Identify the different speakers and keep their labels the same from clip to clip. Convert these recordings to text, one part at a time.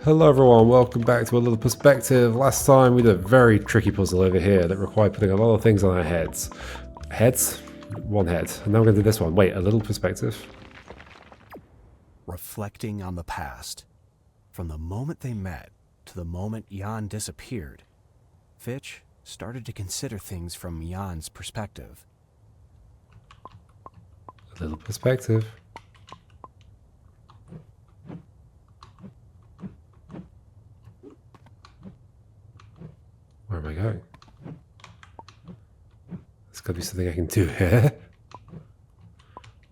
Speaker 1: Hello everyone, welcome back to a little perspective. Last time we did a very tricky puzzle over here that required putting a lot of things on our heads. Heads? One head. And now we're going to do this one. Wait, a little perspective?
Speaker 2: Reflecting on the past. From the moment they met to the moment Jan disappeared, Fitch started to consider things from Jan's perspective.
Speaker 1: A little perspective. Where am I going? There's got to be something I can do here.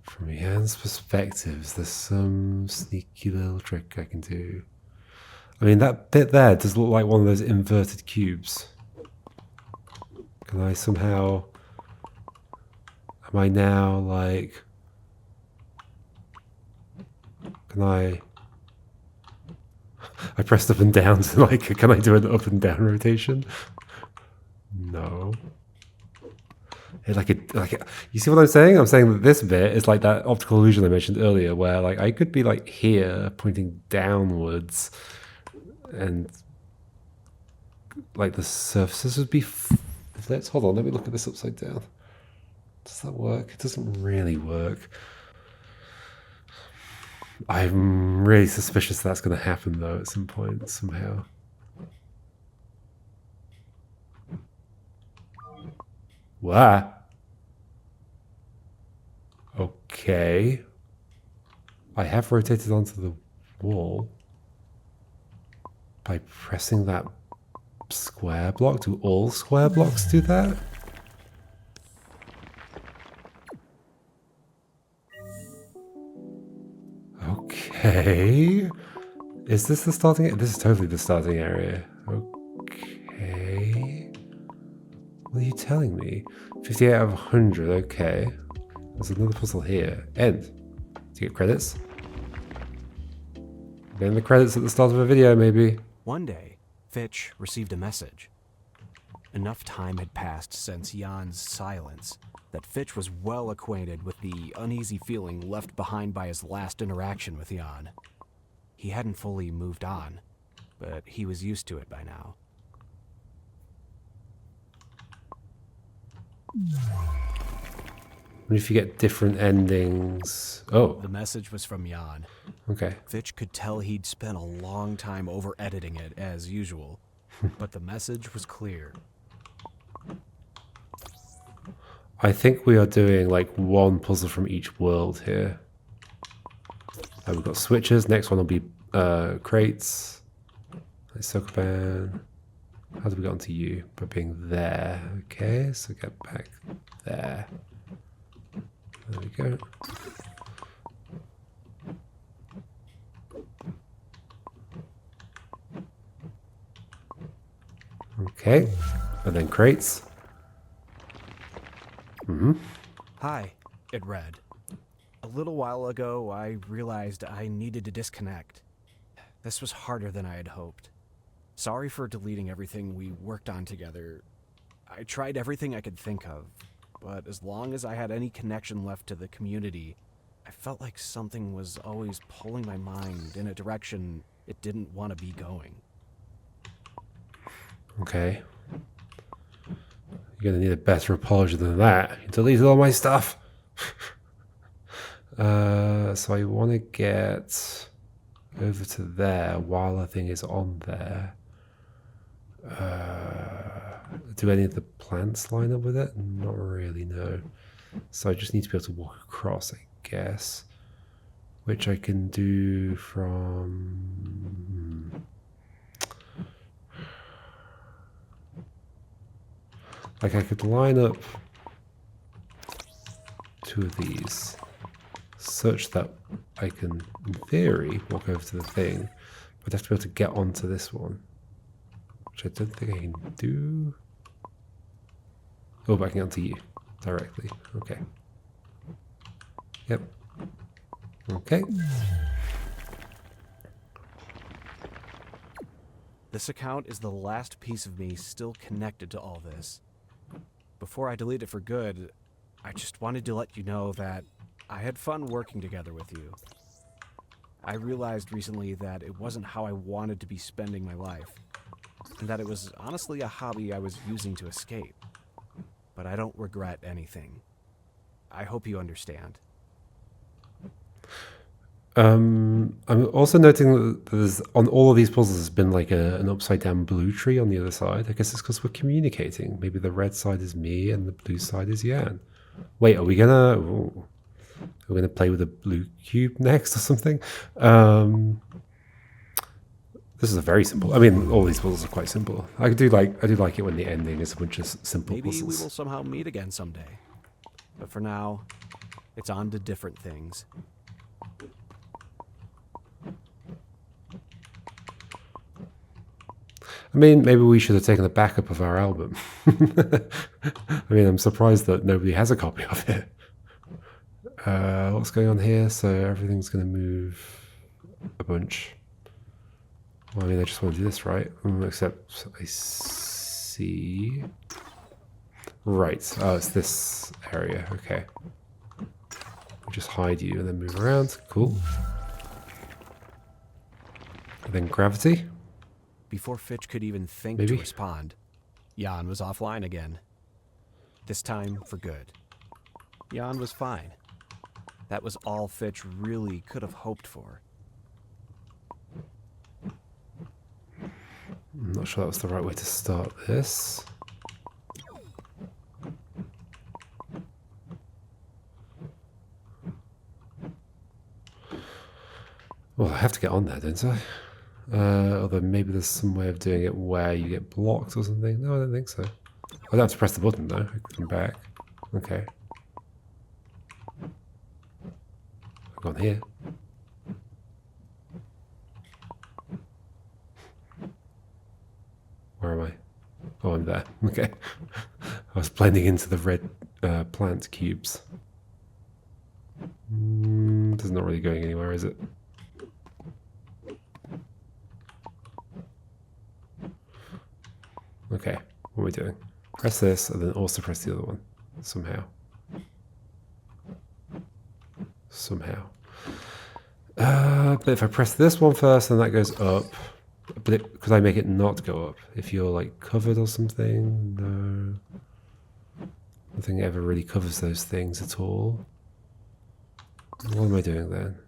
Speaker 1: From Jan's perspectives, there's some sneaky little trick I can do. I mean, that bit there does look like one of those inverted cubes. Can I somehow... Am I now, like... Can I pressed up and down, so like, can I do an up and down rotation? No. You see what I'm saying? I'm saying that this bit is like that optical illusion I mentioned earlier, where like I could be like here, pointing downwards, and like the surfaces would be flipped. Hold on, let me look at this upside down. Does that work? It doesn't really work. I'm really suspicious that's going to happen though at some point, somehow. Wow. Okay. I have rotated onto the wall by pressing that square block. Do all square blocks do that? Okay. Is this the starting area? This is totally the starting area. Okay. What are you telling me? 58 out of 100, okay. There's another puzzle here. End. Do you get credits? Getting the credits at the start of a video, maybe.
Speaker 2: One day, Fitch received a message. Enough time had passed since Jan's silence that Fitch was well acquainted with the uneasy feeling left behind by his last interaction with Jan. He hadn't fully moved on, but he was used to it by now.
Speaker 1: What if you get different endings? Oh.
Speaker 2: The message was from Jan.
Speaker 1: Okay.
Speaker 2: Fitch could tell he'd spent a long time over-editing it, as usual, but the message was clear.
Speaker 1: I think we are doing like one puzzle from each world here. We've got switches. Next one will be crates. Like Sokoban. How do we get onto you? By being there. Okay, so get back there. There we go. Okay, and then crates.
Speaker 2: Hi, it read. A little while ago, I realized I needed to disconnect. This was harder than I had hoped. Sorry for deleting everything we worked on together. I tried everything I could think of, but as long as I had any connection left to the community, I felt like something was always pulling my mind in a direction it didn't want to be going.
Speaker 1: Okay. You're gonna need a better apology than that. You deleted all my stuff. So I want to get over to there while the thing is on there. Do any of the plants line up with it? Not really, no. So I just need to be able to walk across, I guess. Which I can do from... Like I could line up two of these such that I can, in theory, walk over to the thing. But I'd have to be able to get onto this one. Which I don't think I can do. Oh, but I can get onto you directly. Okay. Yep. Okay.
Speaker 2: This account is the last piece of me still connected to all this. Before I delete it for good, I just wanted to let you know that I had fun working together with you. I realized recently that it wasn't how I wanted to be spending my life, and that it was honestly a hobby I was using to escape. But I don't regret anything. I hope you understand.
Speaker 1: I'm also noting that there's on all of these puzzles there's been like an upside down blue tree on the other side. I guess it's because we're communicating. Maybe the red side is me and the blue side is Yan. Wait, are we gonna? Ooh, are we gonna play with a blue cube next or something? This is a very simple. I mean, all these puzzles are quite simple. I do like it when the ending is a bunch of simple
Speaker 2: Maybe
Speaker 1: puzzles.
Speaker 2: we will somehow meet again someday. But for now, it's on to different things.
Speaker 1: I mean, maybe we should have taken a backup of our album. I mean, I'm surprised that nobody has a copy of it. What's going on here? So everything's going to move a bunch. Well, I mean, I just want to do this, right? Except I see... Right. Oh, it's this area. Okay. We'll just hide you and then move around. Cool. And then gravity.
Speaker 2: Before Fitch could even think
Speaker 1: Maybe.
Speaker 2: to respond, Jan was offline again. This time for good. Jan was fine. That was all Fitch really could have hoped for.
Speaker 1: I'm not sure that was the right way to start this. Well, I have to get on there, don't I? Although maybe there's some way of doing it where you get blocked or something. No, I don't think so. I don't have to press the button though. I can come back. Okay. I've gone here. Where am I? Oh, I'm there. Okay. I was blending into the red plant cubes. This is not really going anywhere, is it? Okay, what are we doing? Press this and then also press the other one. Somehow. But if I press this one first, then that goes up. But could I make it not go up? If you're like covered or something? No. Nothing ever really covers those things at all. What am I doing then?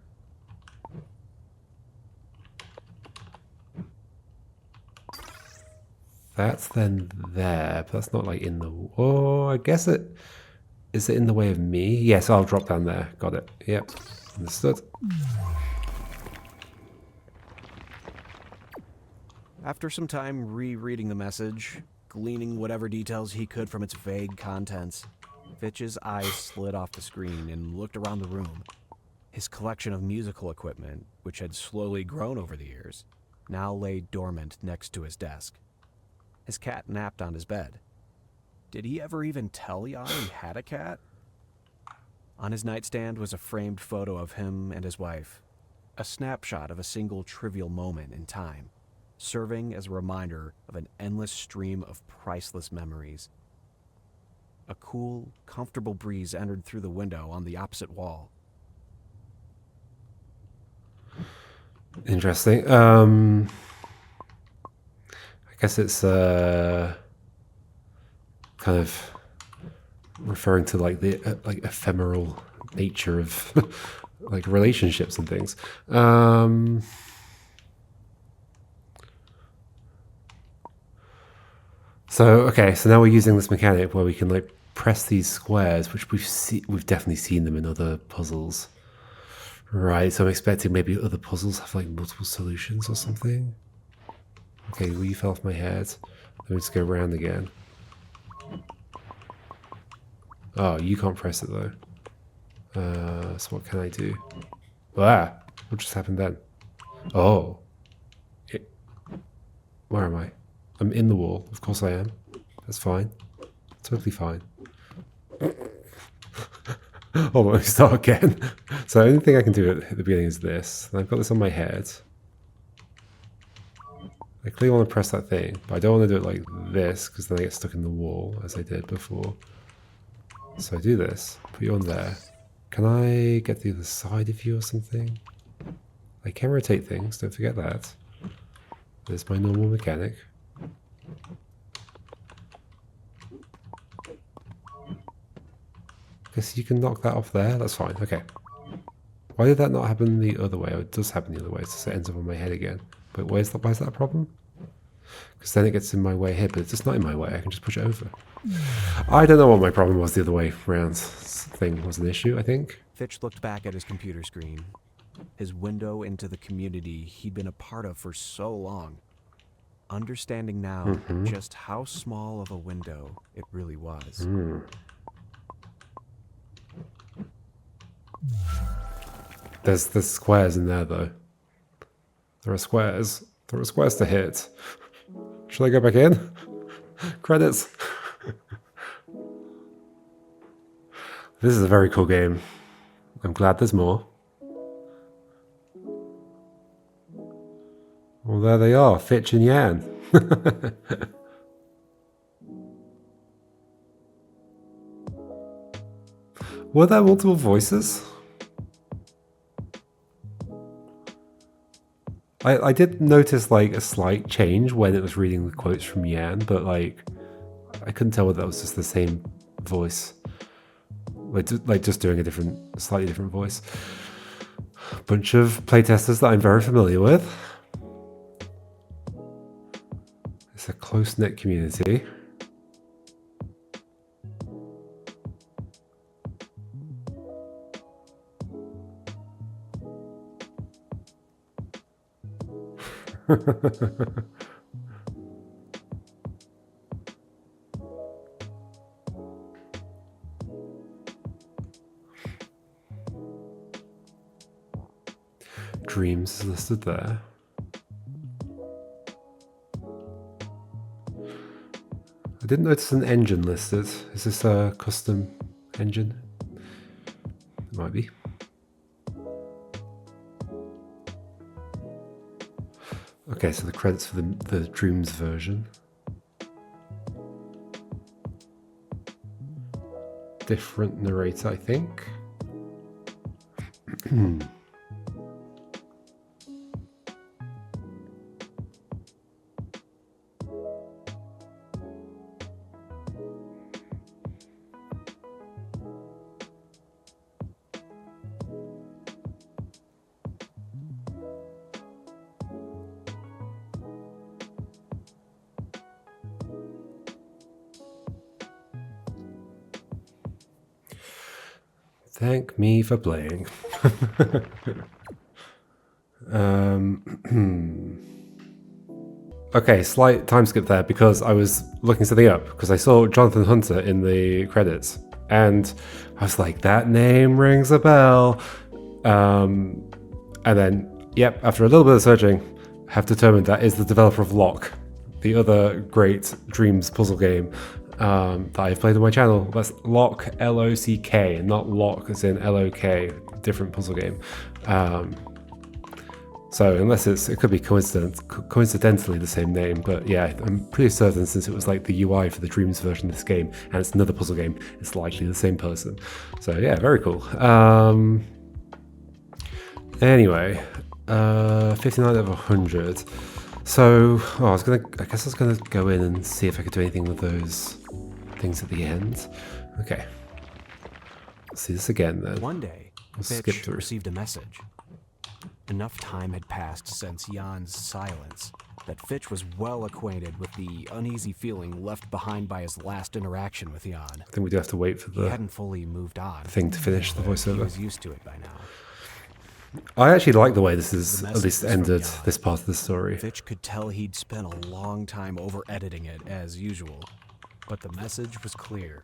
Speaker 1: That's then there, but that's not like in the... Oh, I guess it... Is it in the way of me? Yes, I'll drop down there. Got it. Yep. Understood.
Speaker 2: After some time rereading the message, gleaning whatever details he could from its vague contents, Fitch's eyes slid off the screen and looked around the room. His collection of musical equipment, which had slowly grown over the years, now lay dormant next to his desk. His cat napped on his bed. Did he ever even tell Jan he had a cat? On his nightstand was a framed photo of him and his wife, a snapshot of a single trivial moment in time, serving as a reminder of an endless stream of priceless memories. A cool, comfortable breeze entered through the window on the opposite wall.
Speaker 1: Interesting. I guess it's kind of referring to like the like ephemeral nature of like relationships and things. So okay, so now we're using this mechanic where we can like press these squares, which we've definitely seen them in other puzzles, right? So I'm expecting maybe other puzzles have like multiple solutions or something. Okay, well, you fell off my head. Let me just go around again. Oh, you can't press it though. So what can I do? Ah, what just happened then? Oh, where am I? I'm in the wall. Of course I am. That's fine. Totally fine. Hold on, let me start again. So the only thing I can do at the beginning is this. And I've got this on my head. I clearly want to press that thing, but I don't want to do it like this because then I get stuck in the wall as I did before. So I do this, put you on there. Can I get the other side of you or something? I can rotate things, don't forget that. There's my normal mechanic. Guess you can knock that off there, that's fine, okay. Why did that not happen the other way? Oh, it does happen the other way, so it ends up on my head again. But why is that a problem? Because then it gets in my way here, but it's just not in my way, I can just push it over. I don't know what my problem was the other way round. Thing was an issue, I think.
Speaker 2: Fitch looked back at his computer screen. His window into the community he'd been a part of for so long. Understanding now just how small of a window it really was.
Speaker 1: There's squares in there, though. There are squares. There are squares to hit. Should I go back in? Credits. This is a very cool game. I'm glad there's more. Well, there they are, Fitch and Yan. Were there multiple voices? I did notice like a slight change when it was reading the quotes from Yan, but like I couldn't tell whether that was just the same voice. Like just doing a slightly different voice. Bunch of playtesters that I'm very familiar with. It's a close-knit community. Dreams is listed there. I didn't notice an engine listed. Is this a custom engine? It might be. Okay, so the credits for the Dreams version. Different narrator, I think. Thank me for playing. Okay, slight time skip there because I was looking something up because I saw Jonathan Hunter in the credits and I was like, that name rings a bell. And then, yep, after a little bit of searching, I have determined that is the developer of Lock, the other great Dreams puzzle game that I've played on my channel. That's Lock, L-O-C-K, not Lock as in L-O-K, different puzzle game. So unless it could be coincidentally the same name, but yeah, I'm pretty certain since it was like the UI for the Dreams version of this game, and it's another puzzle game, it's likely the same person. So yeah, very cool. Anyway, 59 out of 100. So, I guess I was gonna go in and see if I could do anything with those things at the end. Okay. Let's see this again then.
Speaker 2: One day, Fitch received a message. Enough time had passed since Jan's silence that Fitch was well acquainted with the uneasy feeling left behind by his last interaction with Jan.
Speaker 1: I think we do have to wait for
Speaker 2: He hadn't fully moved on.
Speaker 1: thing to finish the voiceover.
Speaker 2: He was used to it by now.
Speaker 1: I actually like the way this is at least ended this part of the story.
Speaker 2: Fitch could tell he'd spent a long time over-editing it, as usual. But the message was clear.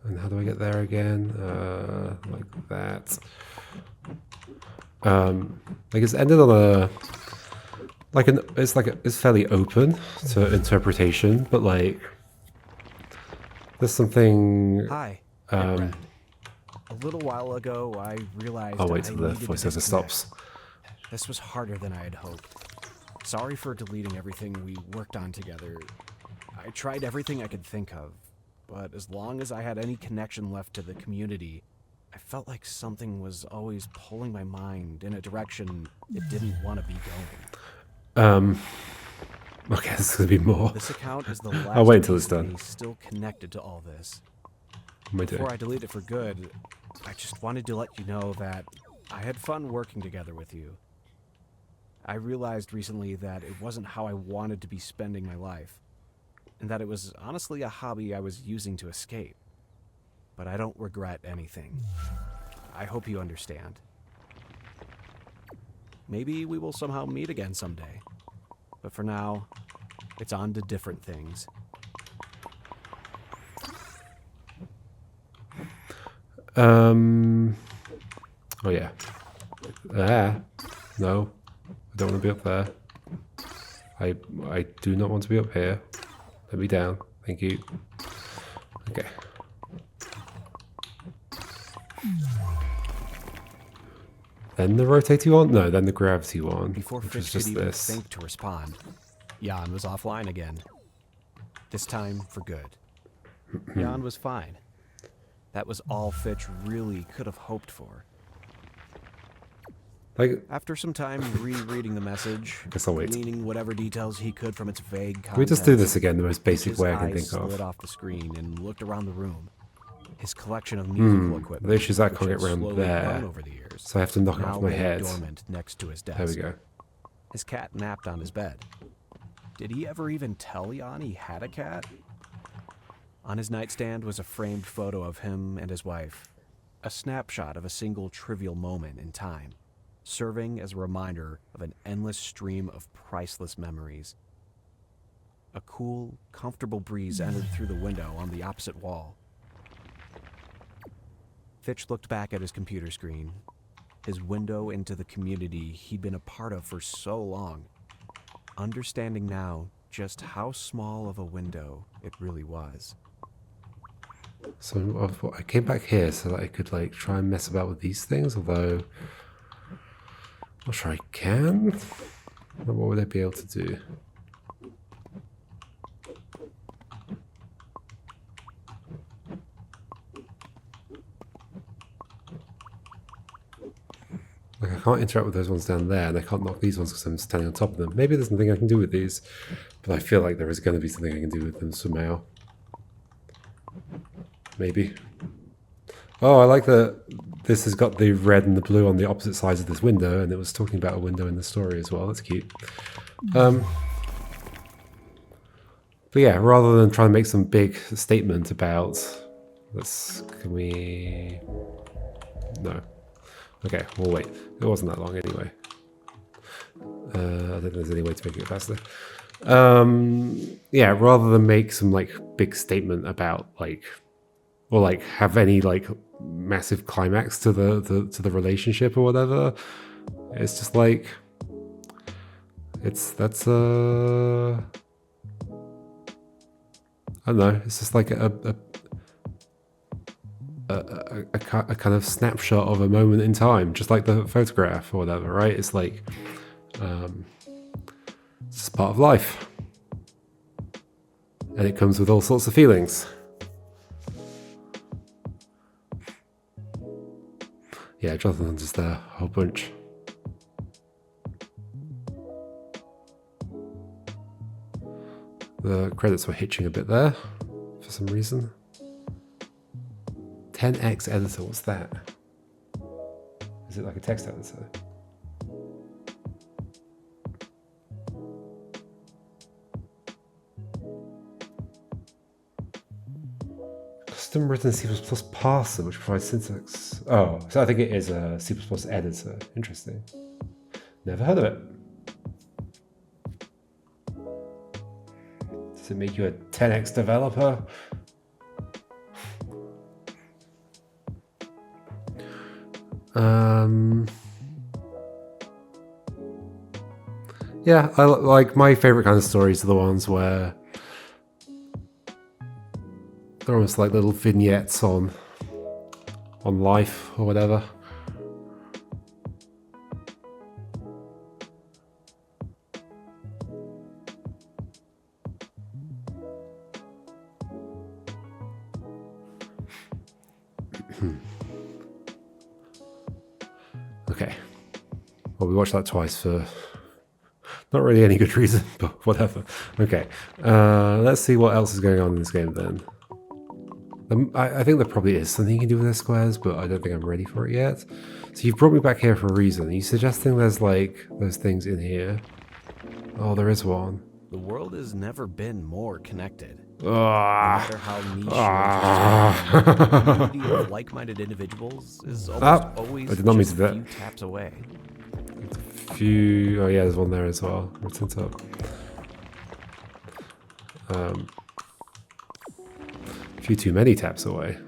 Speaker 1: And how do I get there again? Like that. Like it's ended on a... It's fairly open to interpretation, but like... There's something...
Speaker 2: Hi, a little while ago, I realized
Speaker 1: I'll wait till the voiceover stops.
Speaker 2: This was harder than I had hoped. Sorry for deleting everything we worked on together. I tried everything I could think of, but as long as I had any connection left to the community, I felt like something was always pulling my mind in a direction it didn't want to be going.
Speaker 1: Okay, there's gonna be more.
Speaker 2: This account is the last
Speaker 1: I'll wait until
Speaker 2: piece
Speaker 1: it's
Speaker 2: of
Speaker 1: done.
Speaker 2: me still connected to all this.
Speaker 1: What am I doing?
Speaker 2: Before I delete it for good, I just wanted to let you know that I had fun working together with you. I realized recently that it wasn't how I wanted to be spending my life, and that it was honestly a hobby I was using to escape. But I don't regret anything. I hope you understand. Maybe we will somehow meet again someday. But for now, it's on to different things.
Speaker 1: Oh yeah. No. I don't want to be up there. I do not want to be up here. Let me down. Thank you. Okay. Then the rotating one? No, then the gravity one.
Speaker 2: Before
Speaker 1: which
Speaker 2: Fitch
Speaker 1: is
Speaker 2: could
Speaker 1: just
Speaker 2: even
Speaker 1: this.
Speaker 2: think to respond, Jan was offline again. This time for good. Jan was fine. That was all Fitch really could have hoped for.
Speaker 1: Like,
Speaker 2: After some time rereading the message,
Speaker 1: guess I'll wait.
Speaker 2: gleaning whatever details he could from its vague contents,
Speaker 1: Can we just do this again the most basic
Speaker 2: Fitch's
Speaker 1: way I can
Speaker 2: eyes
Speaker 1: think of?
Speaker 2: slid off the screen and looked around the room. His collection of musical equipment,
Speaker 1: The issue is I
Speaker 2: which
Speaker 1: can't
Speaker 2: had
Speaker 1: get around
Speaker 2: slowly
Speaker 1: there,
Speaker 2: grown over the years,
Speaker 1: so I have to knock it
Speaker 2: now
Speaker 1: off my
Speaker 2: lay
Speaker 1: head.
Speaker 2: dormant next to his desk.
Speaker 1: There we go.
Speaker 2: His cat napped on his bed. Did he ever even tell Jan he had a cat? On his nightstand was a framed photo of him and his wife, a snapshot of a single trivial moment in time, serving as a reminder of an endless stream of priceless memories. A cool, comfortable breeze entered through the window on the opposite wall. Fitch looked back at his computer screen, his window into the community he'd been a part of for so long, understanding now just how small of a window it really was.
Speaker 1: So I came back here so that I could like try and mess about with these things, although I'm not sure I can. What would I be able to do? Like I can't interact with those ones down there, and I can't knock these ones because I'm standing on top of them. Maybe there's nothing I can do with these, but I feel like there is going to be something I can do with them somehow. Maybe. Oh, I like that this has got the red and the blue on the opposite sides of this window, and it was talking about a window in the story as well. That's cute. But yeah, rather than trying to make some big statement about can we... No. Okay, we'll wait. It wasn't that long anyway. I don't think there's any way to make it faster. Yeah, rather than make some like big statement about like, or like have any like massive climax to the relationship or whatever, it's just like I don't know. It's just like a kind of snapshot of a moment in time, just like the photograph or whatever, right? It's like it's just part of life, and it comes with all sorts of feelings. Yeah, Jonathan's just there, a whole bunch. The credits were hitching a bit there for some reason. 10x editor, what's that? Is it like a text editor? Custom written C++ parser, which provides syntax. Oh, so I think it is a C++ editor. Interesting. Never heard of it. Does it make you a 10x developer? Yeah, I like my favorite kind of stories are the ones where they're almost like little vignettes on life or whatever. Well, we watched that twice for not really any good reason, but whatever. Okay, let's see what else is going on in this game then. I think there probably is something you can do with the squares, but I don't think I'm ready for it yet. So you've brought me back here for a reason. Are you suggesting there's like those things in here? Oh, there is one.
Speaker 2: The world has never been more connected. No
Speaker 1: Ah.
Speaker 2: matter how niche your interests are, the community of like-minded individuals is almost always
Speaker 1: I did not mean
Speaker 2: just
Speaker 1: to
Speaker 2: a
Speaker 1: do that.
Speaker 2: few taps away.
Speaker 1: Oh yeah, there's one there as well. Return up. A few too many taps away.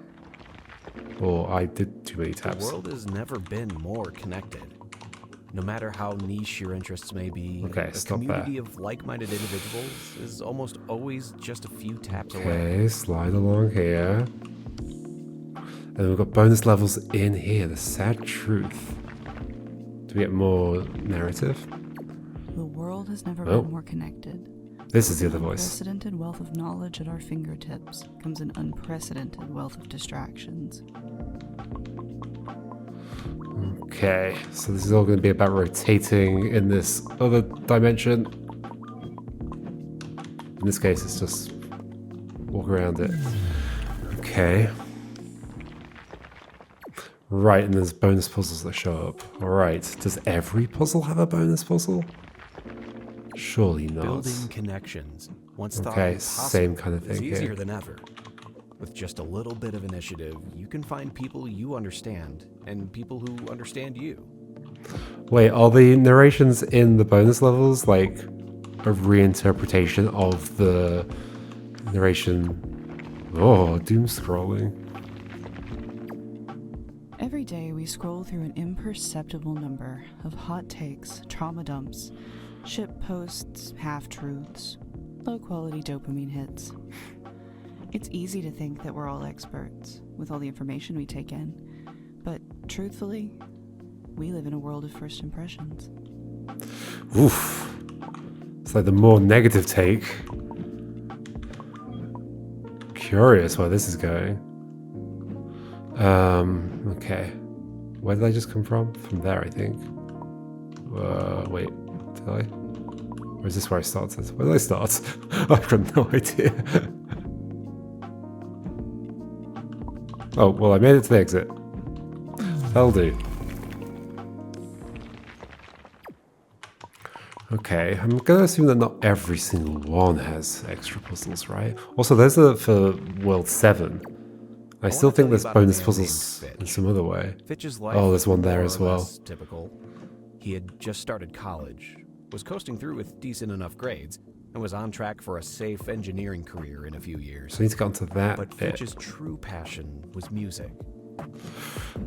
Speaker 1: Or I did too many
Speaker 2: The
Speaker 1: taps.
Speaker 2: world has never been more connected. No matter how niche your interests may be,
Speaker 1: Okay,
Speaker 2: a
Speaker 1: stop
Speaker 2: community of like-minded individuals is almost always just a few taps away.
Speaker 1: Okay, slide along here. And then we've got bonus levels in here. The sad truth. Do we get more narrative?
Speaker 3: The world has never
Speaker 1: Oh.
Speaker 3: been more connected.
Speaker 1: This is the other voice.
Speaker 3: Unprecedented wealth of knowledge at our fingertips comes an unprecedented wealth of distractions.
Speaker 1: Okay, so this is all going to be about rotating in this other dimension. In this case, it's just walk around it. Okay. Right, and there's bonus puzzles that show up. Alright, does every puzzle have a bonus puzzle? Surely not.
Speaker 2: Building connections, once thought
Speaker 1: Okay,
Speaker 2: impossible,
Speaker 1: same kind of
Speaker 2: is
Speaker 1: thing
Speaker 2: easier
Speaker 1: here.
Speaker 2: than ever. With just a little bit of initiative, you can find people you understand and people who understand you.
Speaker 1: Wait, are the narrations in the bonus levels like a reinterpretation of the narration? Oh, doom scrolling.
Speaker 3: Every day we scroll through an imperceptible number of hot takes, trauma dumps, ship posts, half-truths, low-quality dopamine hits. It's easy to think that we're all experts with all the information we take in, but truthfully, we live in a world of first impressions.
Speaker 1: Oof. It's like the more negative take. Curious where this is going. Okay. Where did I just come from? From there, I think. Wait, did I? Or is this where I started? Where did I start? I've got no idea. Oh, well, I made it to the exit. That'll do. Okay, I'm gonna assume that not every single one has extra puzzles, right? Also, those are for World 7. I still
Speaker 2: wanna
Speaker 1: think
Speaker 2: tell
Speaker 1: there's
Speaker 2: you about a
Speaker 1: bonus
Speaker 2: man
Speaker 1: puzzles
Speaker 2: named
Speaker 1: in
Speaker 2: Fitch.
Speaker 1: some other way.
Speaker 2: Fitch's life
Speaker 1: Oh, there's one
Speaker 2: was
Speaker 1: there
Speaker 2: more
Speaker 1: as
Speaker 2: or
Speaker 1: well.
Speaker 2: less typical. He had just started college, was coasting through with decent enough grades, and was on track for a safe engineering career in a few years.
Speaker 1: So I need to get onto that
Speaker 2: But
Speaker 1: bit.
Speaker 2: Fitch's true passion was music.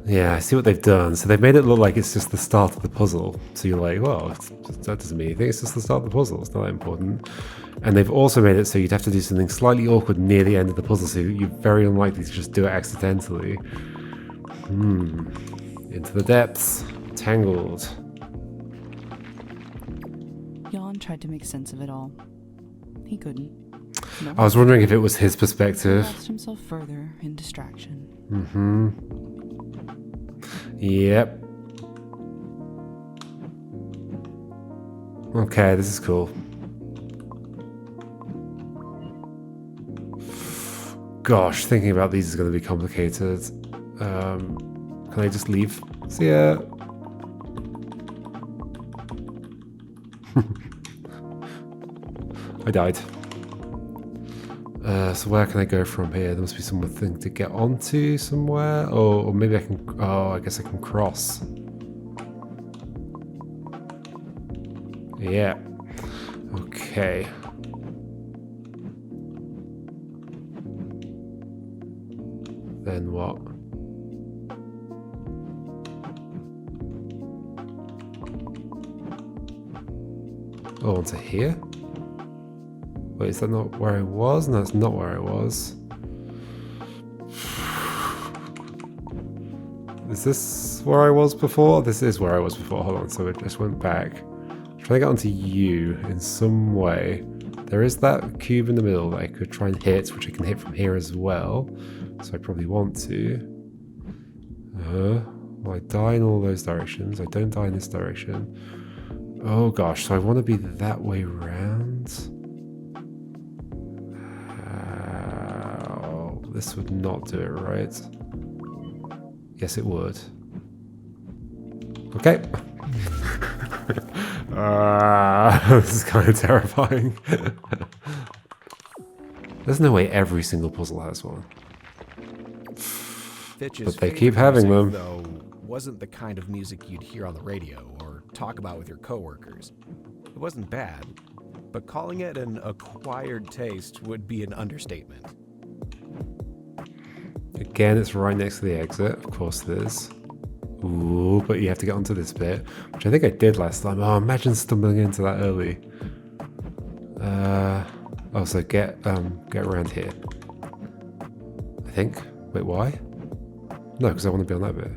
Speaker 1: Yeah, I see what they've done. So they've made it look like it's just the start of the puzzle. So you're like, well, that doesn't mean anything. It's just the start of the puzzle. It's not that important. And they've also made it so you'd have to do something slightly awkward near the end of the puzzle. So you're very unlikely to just do it accidentally. Into the depths. Tangled.
Speaker 3: Jan tried to make sense of it all. He couldn't. No
Speaker 1: I was wondering if it was his perspective.
Speaker 3: lost himself further in distraction.
Speaker 1: Yep. Okay, this is cool. Gosh, thinking about these is going to be complicated. Can I just leave? See ya. I died. So where can I go from here? There must be something to get onto somewhere. Or maybe I can... Oh, I guess I can cross. Yeah. Okay. Then what? Oh, onto here? Wait, is that not where I was? No, that's not where I was. Is this where I was before? This is where I was before. Hold on, so it just went back. I'm trying to get onto you in some way. There is that cube in the middle that I could try and hit, which I can hit from here as well. So I probably want to. Well, I die in all those directions. I don't die in this direction. Oh gosh, so I want to be that way round. Oh, this would not do it, right? Yes, it would. Okay. This is kind of terrifying. There's no way every single puzzle has one.
Speaker 2: Fitch's
Speaker 1: But they
Speaker 2: favorite
Speaker 1: keep having
Speaker 2: music,
Speaker 1: them.
Speaker 2: though, wasn't the kind of music you'd hear on the radio or talk about with your coworkers. It wasn't bad, but calling it an acquired taste would be an understatement.
Speaker 1: Again, it's right next to the exit. Of course it is. Ooh, but you have to get onto this bit, which I think I did last time. Oh, imagine stumbling into that early. Oh, so get around here. I think. Wait, why? No, because I want to be on that bit.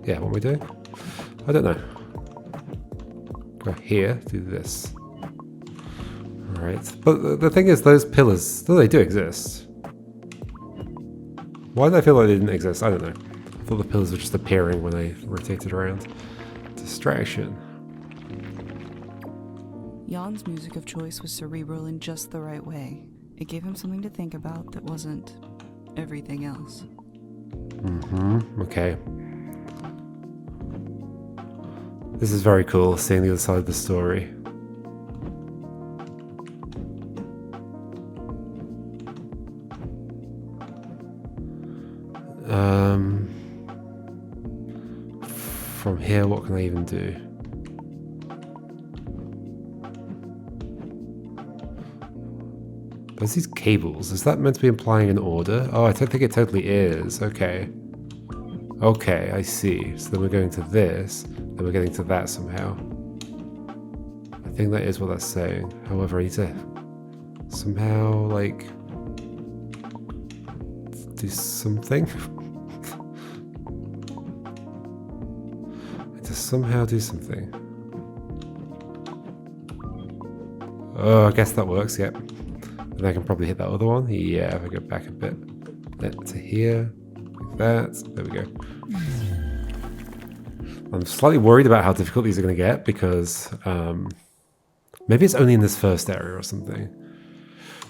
Speaker 1: Yeah, what am I doing? I don't know. Go here, do this. Alright. But the thing is, those pillars, though they do exist. Why did I feel like they didn't exist? I don't know. I thought the pillars were just appearing when I rotated around. Distraction.
Speaker 3: Jan's music of choice was cerebral in just the right way. It gave him something to think about that wasn't everything else.
Speaker 1: Okay. This is very cool, seeing the other side of the story. From here, what can I even do? There's these cables. Is that meant to be implying an order? Oh, I don't think it totally is. Okay. Okay, I see. So then we're going to this, then we're getting to that somehow. I think that is what that's saying. However, I need to somehow, like, do something. To somehow do something. Oh, I guess that works, yep. And I can probably hit that other one. Yeah, if I go back a bit. Then to here. Like that. There we go. I'm slightly worried about how difficult these are going to get because maybe it's only in this first area or something.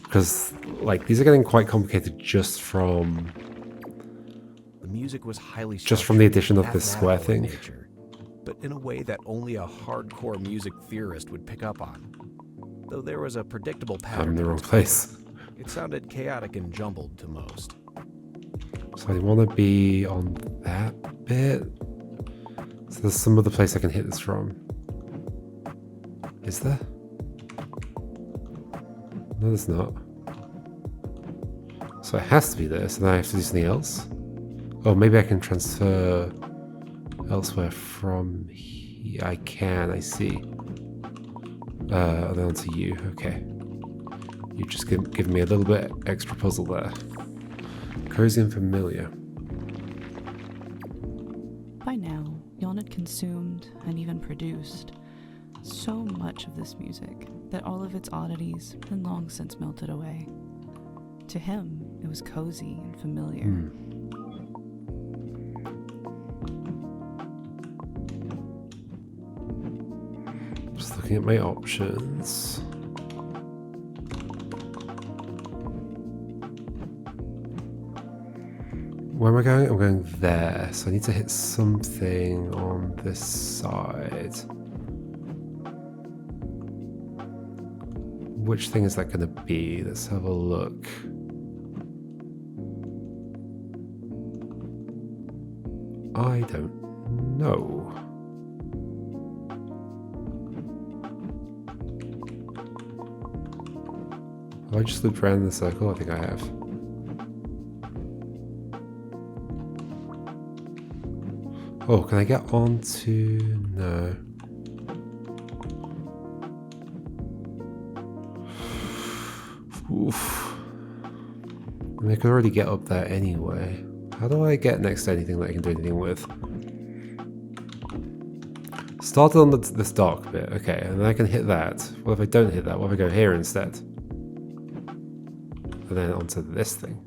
Speaker 1: Because, like, these are getting quite complicated just from...
Speaker 2: The music was highly
Speaker 1: Just from the addition of
Speaker 2: structured,
Speaker 1: this square
Speaker 2: mathematical in
Speaker 1: thing.
Speaker 2: nature, but in a way that only a hardcore music theorist would pick up on. Though there was a predictable
Speaker 1: I'm
Speaker 2: pattern
Speaker 1: in the
Speaker 2: to
Speaker 1: wrong
Speaker 2: its
Speaker 1: place.
Speaker 2: It sounded chaotic and jumbled to most.
Speaker 1: So I want to be on that bit. So there's some other place I can hit this from. Is there? No, there's not. So it has to be this, and then I have to do something else. Oh, maybe I can transfer elsewhere from here. I can, I see. Then onto you, okay. You just give me a little bit extra puzzle there. Cozy and familiar.
Speaker 3: By now, Jan had consumed and even produced so much of this music that all of its oddities had long since melted away. To him, it was cozy and familiar.
Speaker 1: Just looking at my options. Where am I going? I'm going there. So I need to hit something on this side. Which thing is that going to be? Let's have a look. I don't know. Have I just looped around in the circle? I think I have. Oh, can I get onto... No. Oof. I mean, I could already get up there anyway. How do I get next to anything that I can do anything with? Started on this dark bit, okay, and then I can hit that. What if I don't hit that? What if I go here instead? And then onto this thing.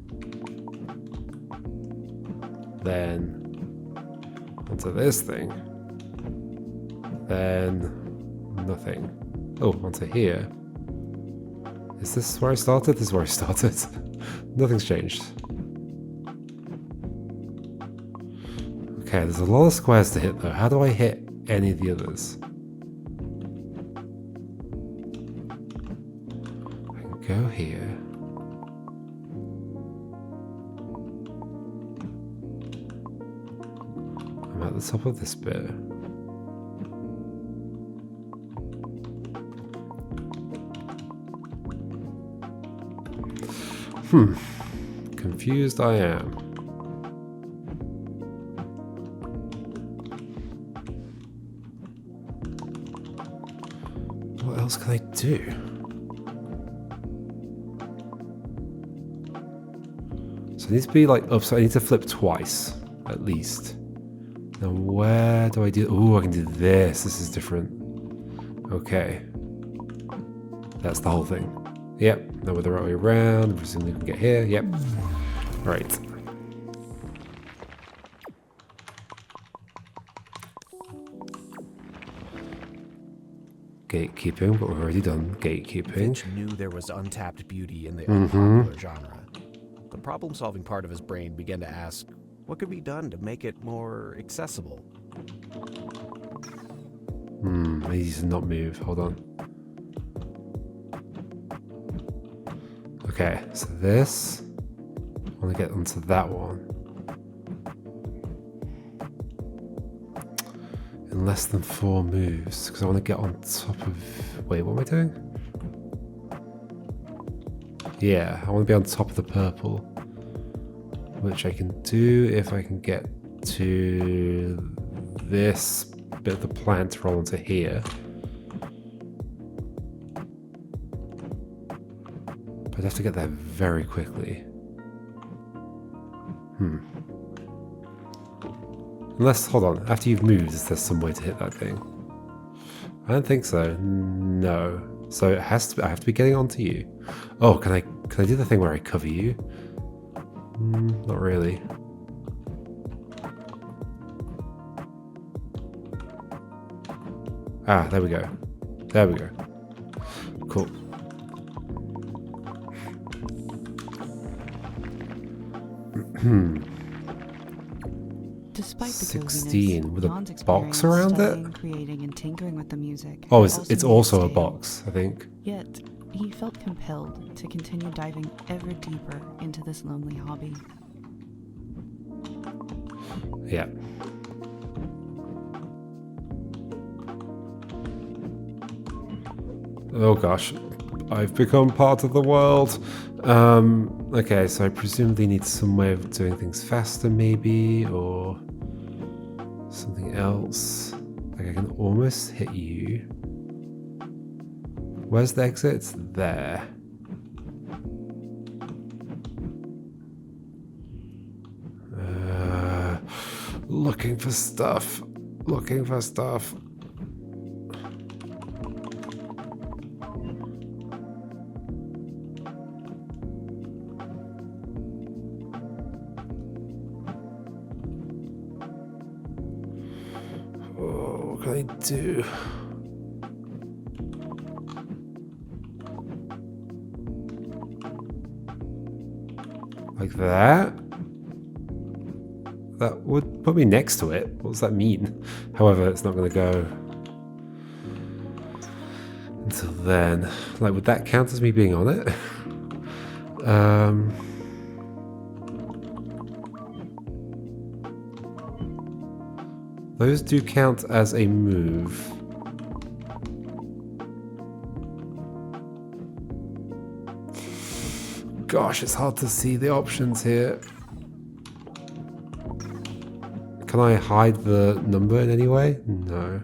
Speaker 1: Then onto this thing. Then nothing. Oh, onto here. Is this where I started? This is where I started. Nothing's changed. Okay, there's a lot of squares to hit though. How do I hit any of the others? I can go here. I'm at the top of this bit. Confused I am. What else can I do? So I need to be like upside. I need to flip twice, at least. Now where do I do? Oh, I can do this. This is different. Okay. That's the whole thing. Yep. Now we're the right way around. Presumably we can get here. Yep. Right. Gatekeeping, but we've already done gatekeeping.
Speaker 2: Finch knew there was untapped beauty in the unpopular genre. The problem-solving part of his brain began to ask, what could be done to make it more accessible?
Speaker 1: I need to not move. Hold on. Okay, so this. I want to get onto that one. In less than 4 moves, because I want to get on top of... Wait, what am I doing? Yeah, I want to be on top of the purple. Which I can do if I can get to this bit of the plant to roll onto here. But I'd have to get there very quickly. Unless, hold on, after you've moved, is there some way to hit that thing? I don't think so. No. So it has to be, I have to be getting onto you. Oh, can I do the thing where I cover you? Not really. Ah, there we go. There we go. Cool.
Speaker 3: Despite the
Speaker 1: 16 with a
Speaker 3: John's
Speaker 1: box
Speaker 3: experience
Speaker 1: around it?
Speaker 3: studying, creating, and tinkering with the music.
Speaker 1: Oh,
Speaker 3: also
Speaker 1: it's
Speaker 3: made
Speaker 1: also
Speaker 3: his
Speaker 1: a
Speaker 3: day.
Speaker 1: box, I think.
Speaker 3: Yet, he felt compelled to continue diving ever deeper into this lonely hobby.
Speaker 1: Yeah. Oh gosh, I've become part of the world. Okay, so I presumably need some way of doing things faster, maybe, or something else. Like I can almost hit you. Where's the exit? It's there. Looking for stuff. Looking for stuff. Oh, what can I do? Like that? That would put me next to it. What does that mean? However, it's not going to go until then. Like, would that count as me being on it? Those do count as a move. Gosh, it's hard to see the options here. Can I hide the number in any way? No.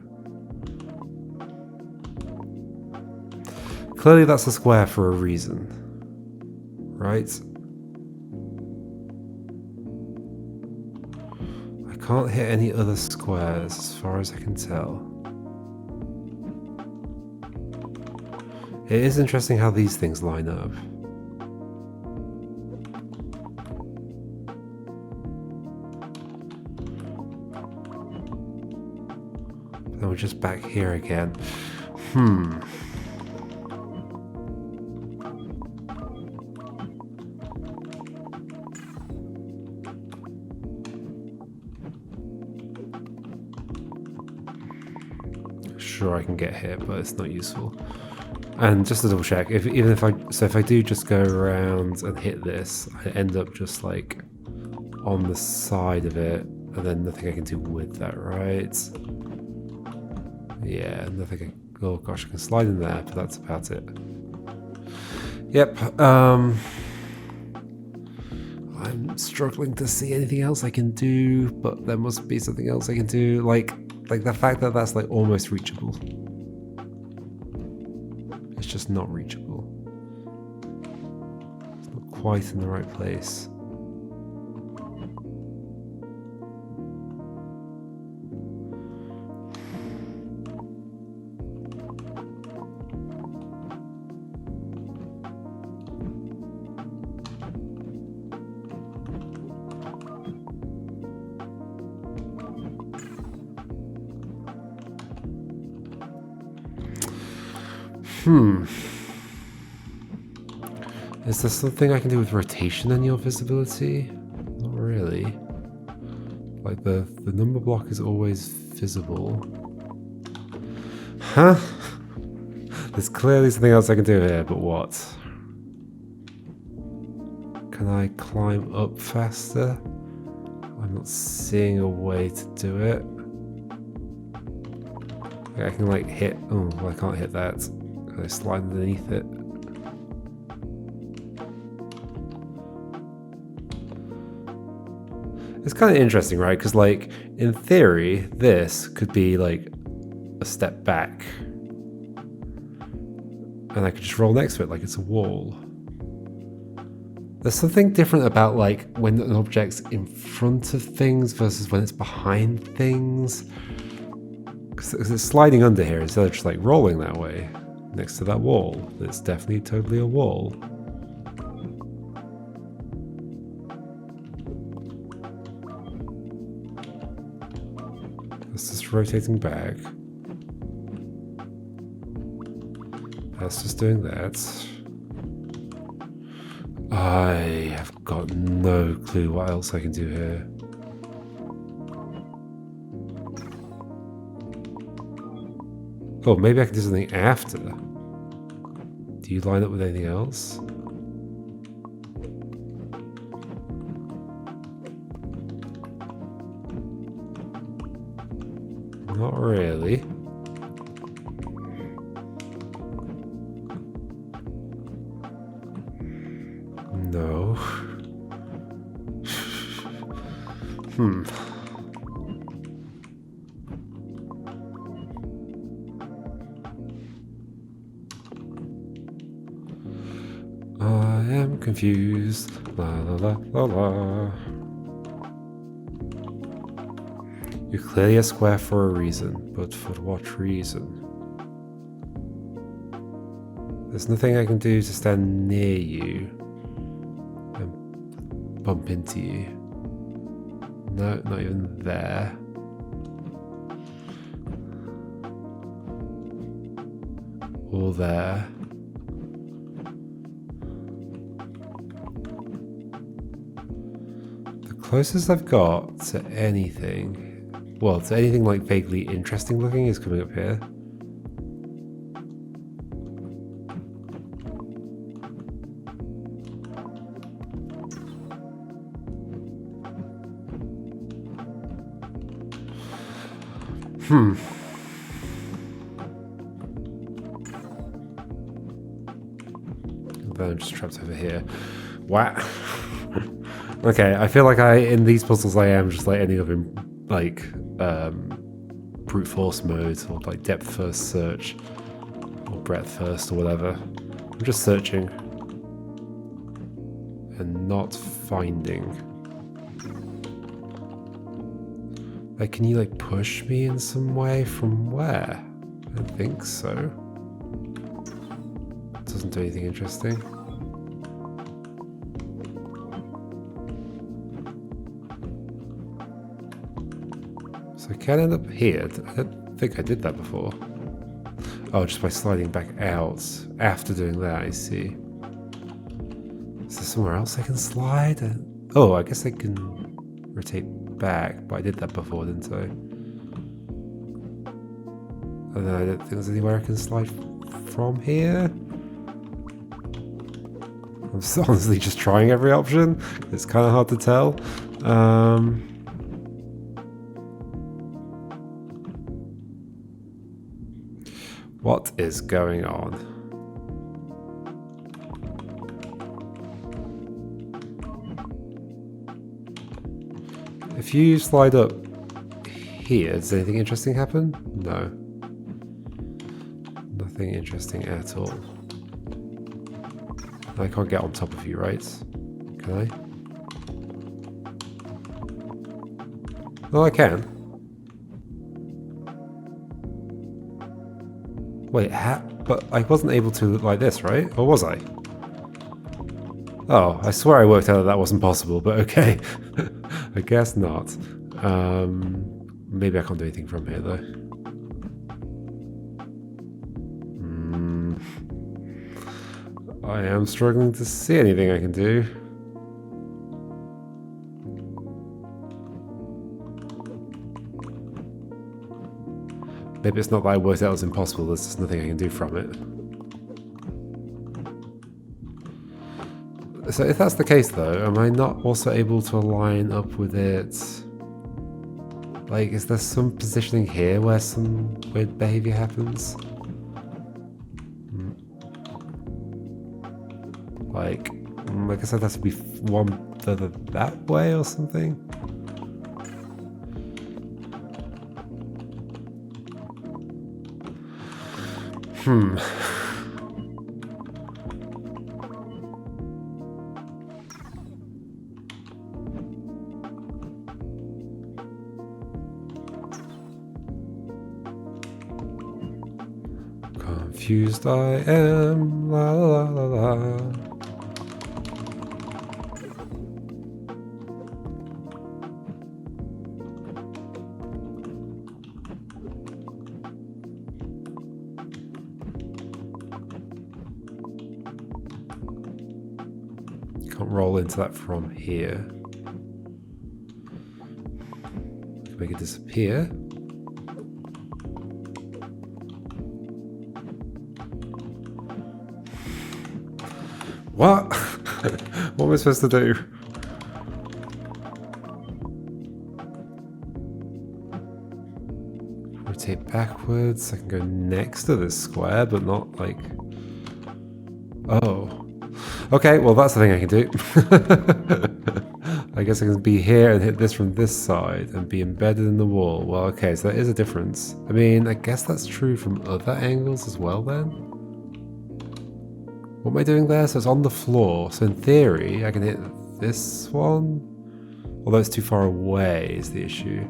Speaker 1: Clearly that's a square for a reason. Right? I can't hit any other squares as far as I can tell. It is interesting how these things line up. just back here again. Sure, I can get hit, but it's not useful. And just to double check, if I do just go around and hit this, I end up just like on the side of it, and then nothing I can do with that, right? Yeah, nothing. Oh gosh, I can slide in there, but that's about it. Yep. I'm struggling to see anything else I can do, but there must be something else I can do. Like the fact that that's like almost reachable. It's just not reachable. It's not quite in the right place. Is there something I can do with rotation and your visibility? Not really. Like the number block is always visible. Huh? There's clearly something else I can do here, but what? Can I climb up faster? I'm not seeing a way to do it. I can like hit, oh, well, I can't hit that. Can I slide underneath it? It's kind of interesting, right? Because like, in theory, this could be like a step back. And I could just roll next to it like it's a wall. There's something different about like when an object's in front of things versus when it's behind things. Because it's sliding under here instead of just like rolling that way next to that wall. It's definitely totally a wall. That's just rotating back. That's just doing that. I have got no clue what else I can do here. Oh, maybe I can do something after. Do you line up with anything else? Not really. No. I am confused. La la la la la. You're clearly a square for a reason, but for what reason? There's nothing I can do to stand near you and bump into you. No, not even there. Or there. The closest I've got to anything, well, to anything like vaguely interesting looking is coming up here. Then I'm just trapped over here. Wow. Okay, I feel like in these puzzles I am just like ending up in like brute force mode or like depth first search or breadth first or whatever. I'm just searching and not finding. Like, can you like push me in some way? From where? I don't think so. Doesn't do anything interesting. So I can end up here. I don't think I did that before. Oh, just by sliding back out after doing that, I see. Is there somewhere else I can slide? Oh, I guess I can rotate back, but I did that before, didn't I? And then I don't think there's anywhere I can slide from here. I'm honestly just trying every option. It's kind of hard to tell. What is going on? If you slide up here, does anything interesting happen? No. Nothing interesting at all. I can't get on top of you, right? Can I? Well, I can. Wait, but I wasn't able to like this, right? Or was I? Oh, I swear I worked out that wasn't possible, but okay. I guess not. Maybe I can't do anything from here, though. I am struggling to see anything I can do. Maybe it's not that I worked out as impossible, there's just nothing I can do from it. So if that's the case though, am I not also able to align up with it? Like, is there some positioning here where some weird behavior happens? Like, I guess I'd have to be one further that way or something? Confused I am, la la la la la. Can't roll into that from here. Make it disappear. What? What am I supposed to do? Rotate backwards. I can go next to this square, but not like... Oh. Okay, well that's the thing I can do. I guess I can be here and hit this from this side and be embedded in the wall. Well, okay, so that is a difference. I mean, I guess that's true from other angles as well then? What am I doing there? So it's on the floor. So in theory, I can hit this one. Although it's too far away is the issue.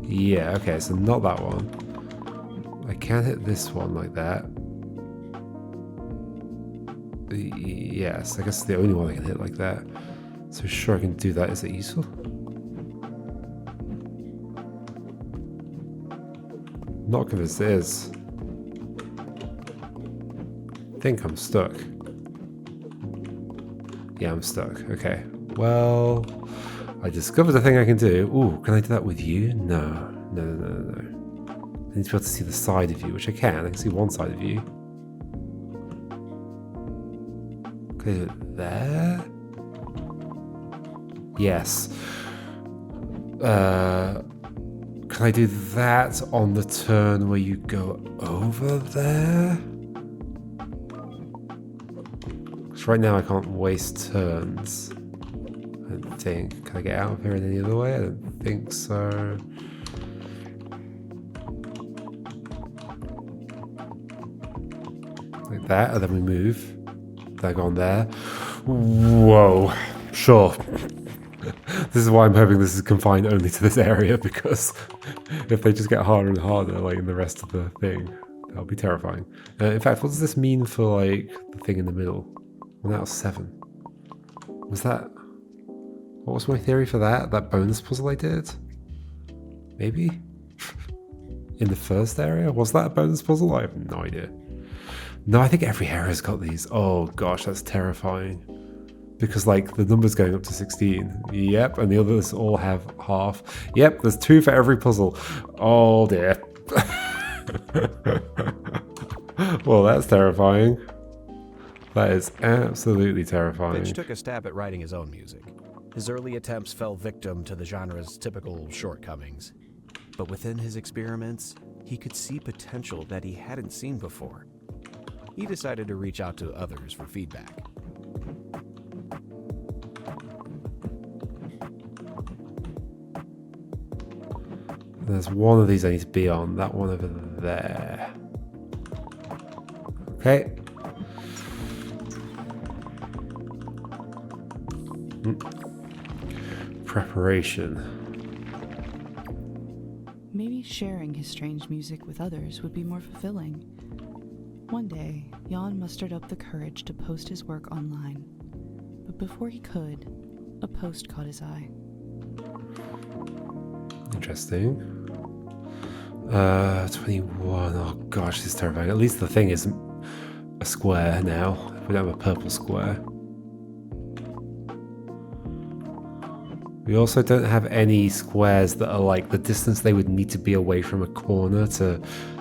Speaker 1: Yeah, okay, so not that one. I can hit this one like that. Yes, I guess it's the only one I can hit like that. So sure, I can do that. Is it useful? Not convinced it is. I think I'm stuck. Yeah, I'm stuck. Okay. Well, I discovered the thing I can do. Ooh, can I do that with you? No. No, no, no, no, no. I need to be able to see the side of you, which I can. I can see one side of you. Can I do it there? Yes. Can I do that on the turn where you go over there? Because right now I can't waste turns. I don't think. Can I get out of here in any other way? I don't think so. Like that, and then we move. Then I go on there. Whoa. Sure. This is why I'm hoping this is confined only to this area, because if they just get harder and harder, like in the rest of the thing, that'll be terrifying. In fact, what does this mean for like the thing in the middle? 1 out of 7. Was that... What was my theory for that? That bonus puzzle I did? Maybe? in the first area? Was that a bonus puzzle? I have no idea. No, I think every area's got these. Oh gosh, that's terrifying. Because like the number's going up to 16. Yep, and the others all have half. Yep, there's 2 for every puzzle. Oh dear. Well, that's terrifying. That is absolutely terrifying.
Speaker 2: Fitch took a stab at writing his own music. His early attempts fell victim to the genre's typical shortcomings. But within his experiments, he could see potential that he hadn't seen before. He decided to reach out to others for feedback.
Speaker 1: There's one of these I need to be on. That one over there. Okay. Preparation.
Speaker 3: Maybe sharing his strange music with others would be more fulfilling. One day, Jan mustered up the courage to post his work online. But before he could, a post caught his eye.
Speaker 1: Interesting. 21. Oh gosh, this is terrifying. At least the thing is a square now. We don't have a purple square. We also don't have any squares that are like the distance they would need to be away from a corner to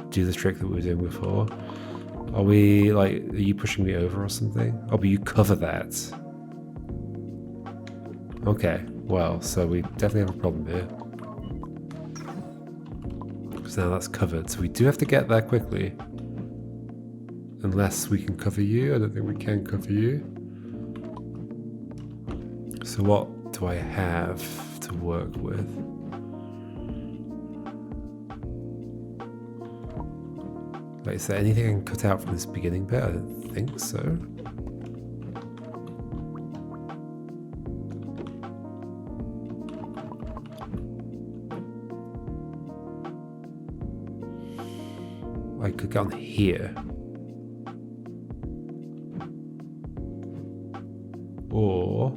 Speaker 1: do the trick that we were doing before. Are we like, are you pushing me over or something? Oh, but you cover that. Okay, well, so we definitely have a problem here. Because now that's covered, so we do have to get there quickly. Unless we can cover you. I don't think we can cover you. So what do I have to work with? Like, is there anything I can cut out from this beginning bit? I don't think so. I could go on here. Or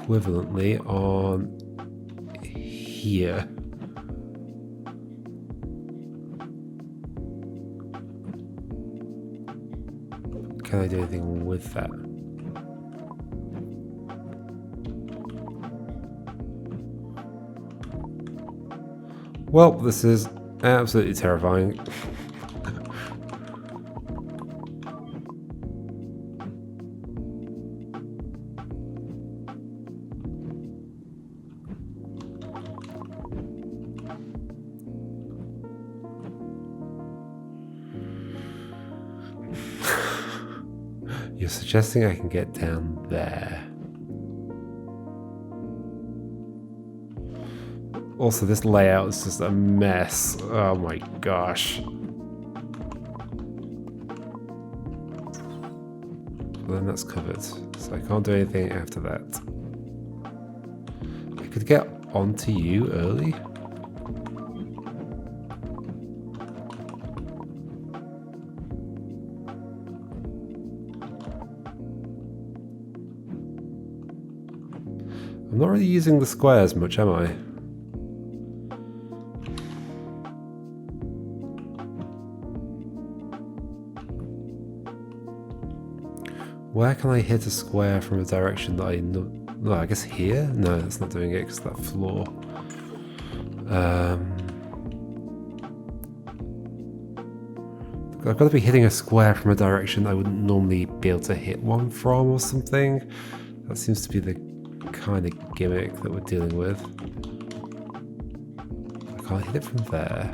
Speaker 1: equivalently on here. Can I do anything with that? Well, this is absolutely terrifying. You're suggesting I can get down there. Also, this layout is just a mess. Oh my gosh. Well, then that's covered. So I can't do anything after that. I could get onto you early. I'm not really using the squares much, am I? Where can I hit a square from a direction that I know? No, I guess here? No, that's not doing it because of that floor. I've got to be hitting a square from a direction I wouldn't normally be able to hit one from or something. That seems to be the kind of gimmick that we're dealing with. I can't hit it from there.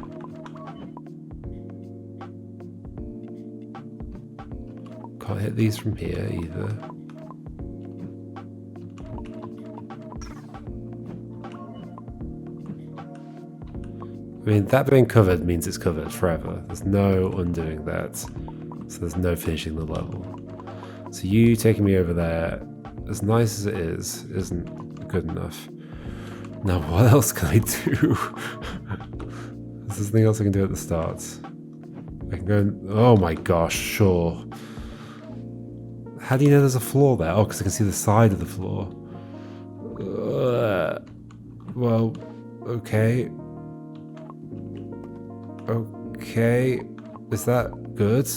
Speaker 1: Can't hit these from here either. I mean, that being covered means it's covered forever. There's no undoing that. So there's no finishing the level. So you taking me over there, as nice as it is, isn't good enough. Now what else can I do? Is there something else I can do at the start? I can go and, oh my gosh, sure. How do you know there's a floor there? Oh, because I can see the side of the floor. Well, okay. Okay, is that good?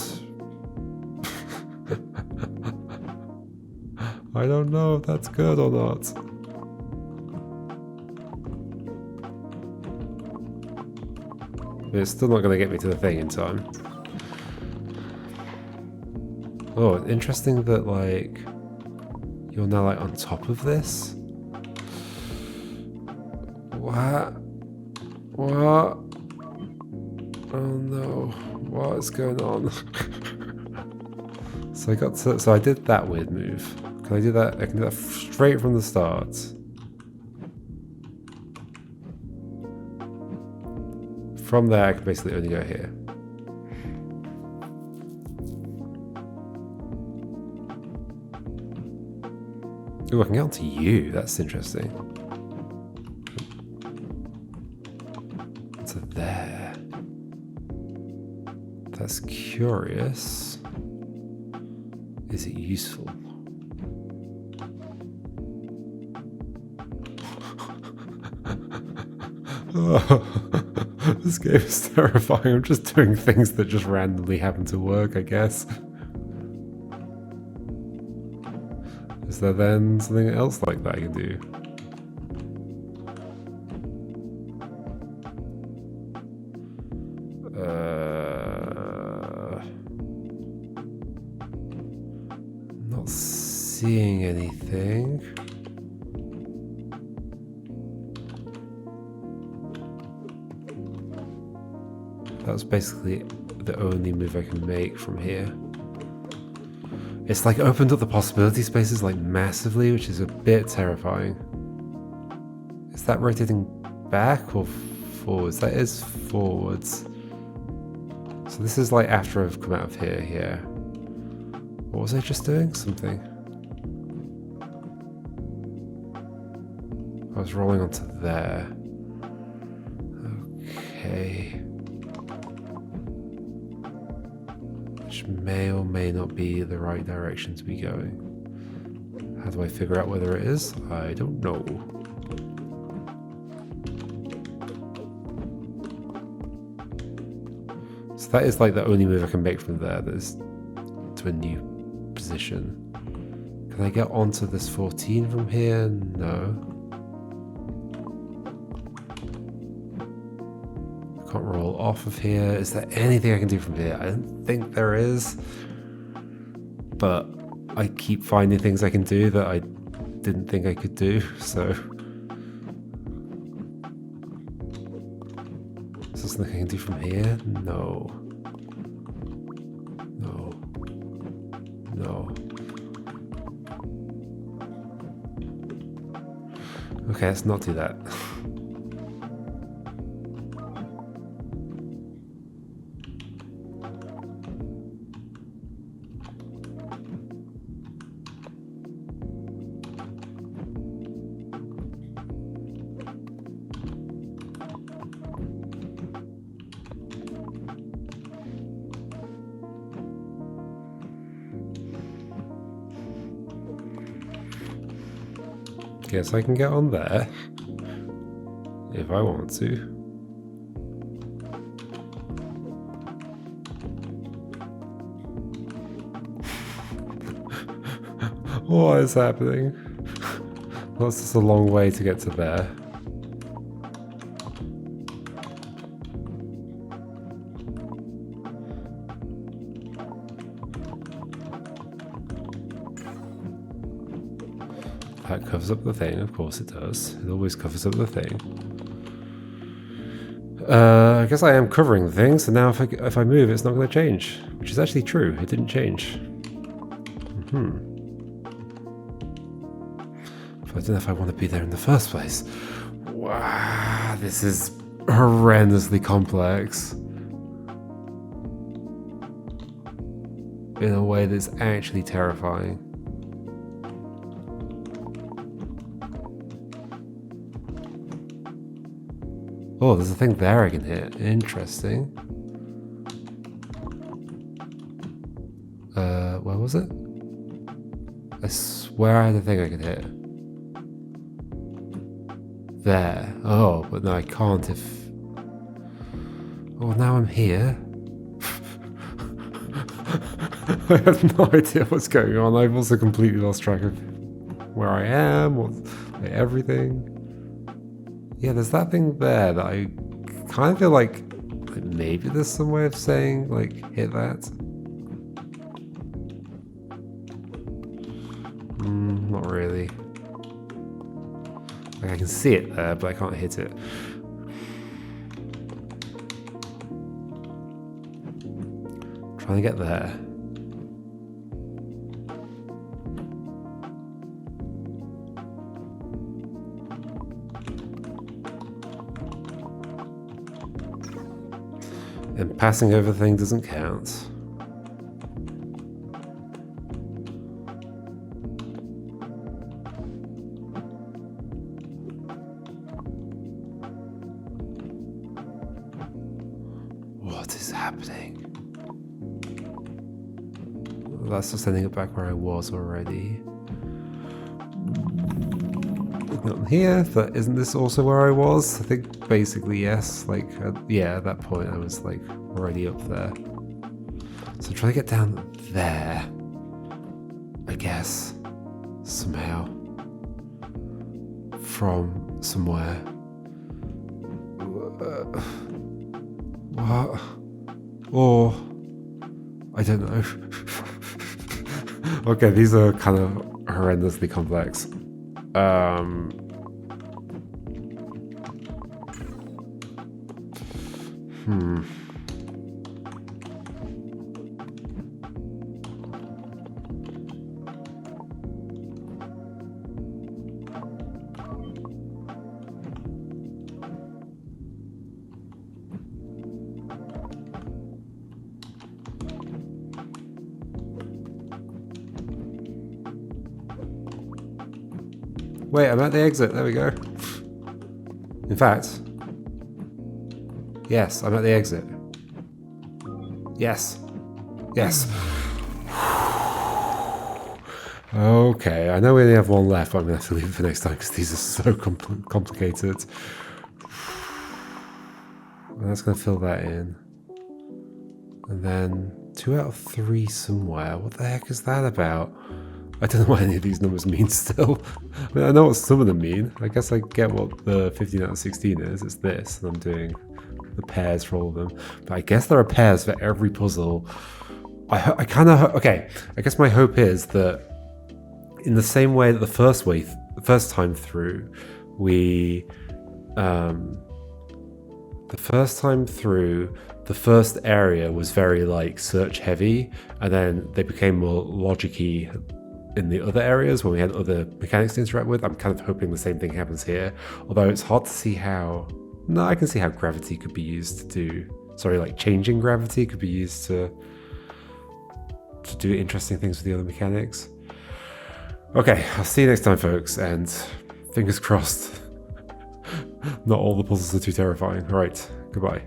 Speaker 1: I don't know if that's good or not. But it's still not going to get me to the thing in time. Oh, interesting that, like, you're now, like, on top of this? What? What? Oh no, what is going on? So I did that weird move. Can I do that? I can do that straight from the start. From there, I can basically only go here. Ooh, I can get onto you. That's interesting. To there. That's curious. Is it useful? Oh, this game is terrifying. I'm just doing things that just randomly happen to work, I guess. Is there then something else like that I can do? Not seeing anything. That's basically the only move I can make from here. It's like opened up the possibility spaces like massively, which is a bit terrifying. Is that rotating back or forwards? That is forwards. So this is like after I've come out of here, yeah. What was I just doing? Something. I was rolling onto there. Okay. Which may or may not be the right direction to be going. How do I figure out whether it is? I don't know. So that is like the only move I can make from there that is to a new position. Can I get onto this 14 from here? No. I can't roll off of here. Is there anything I can do from here? I don't think there is. But I keep finding things I can do that I didn't think I could do, so. Is there something I can do from here? No. No. No. Okay, let's not do that. Guess I can get on there if I want to. What is happening? That's just a long way to get to there. That covers up the thing, of course it does. It always covers up the thing. I guess I am covering the thing, so now if I move, it's not going to change. Which is actually true, it didn't change. I don't know if I want to be there in the first place. Wow, this is horrendously complex. In a way that's actually terrifying. Oh, there's a thing there I can hit. Interesting. Where was it? I swear I had a thing I could hit. There. Oh, but no, I can't if... Oh, now I'm here. I have no idea what's going on. I've also completely lost track of where I am, like everything. Yeah, there's that thing there that I kind of feel like maybe there's some way of saying, like, hit that. Not really. Like, I can see it there, but I can't hit it. Trying to get there. And passing over the thing doesn't count. What is happening? That's just sending it back where I was already. Not here, but isn't this also where I was? I think basically yes. Like, yeah, at that point I was like already up there. So try to get down there, I guess, somehow, from somewhere. What? Or I don't know. Okay, these are kind of horrendously complex. Wait, I'm at the exit. There we go. In fact, yes, I'm at the exit. Yes. Yes. Okay, I know we only have one left, but I'm going to have to leave it for next time because these are so complicated. And that's going to fill that in. And then 2 out of 3 somewhere. What the heck is that about? I don't know what any of these numbers mean still. I mean, I know what some of them mean. I guess I get what the 15 out of 16 is. It's this, and I'm doing the pairs for all of them. But I guess there are pairs for every puzzle. I kind of... Okay, I guess my hope is that in the same way that the first time through, we... the first time through, the first area was very, like, search heavy, and then they became more logic-y in the other areas when we had other mechanics to interact with. I'm kind of hoping the same thing happens here, although it's hard to see how... No, I can see how gravity could be used to do... Sorry, like changing gravity could be used to do interesting things with the other mechanics. Okay, I'll see you next time, folks, and fingers crossed not all the puzzles are too terrifying. Alright, goodbye.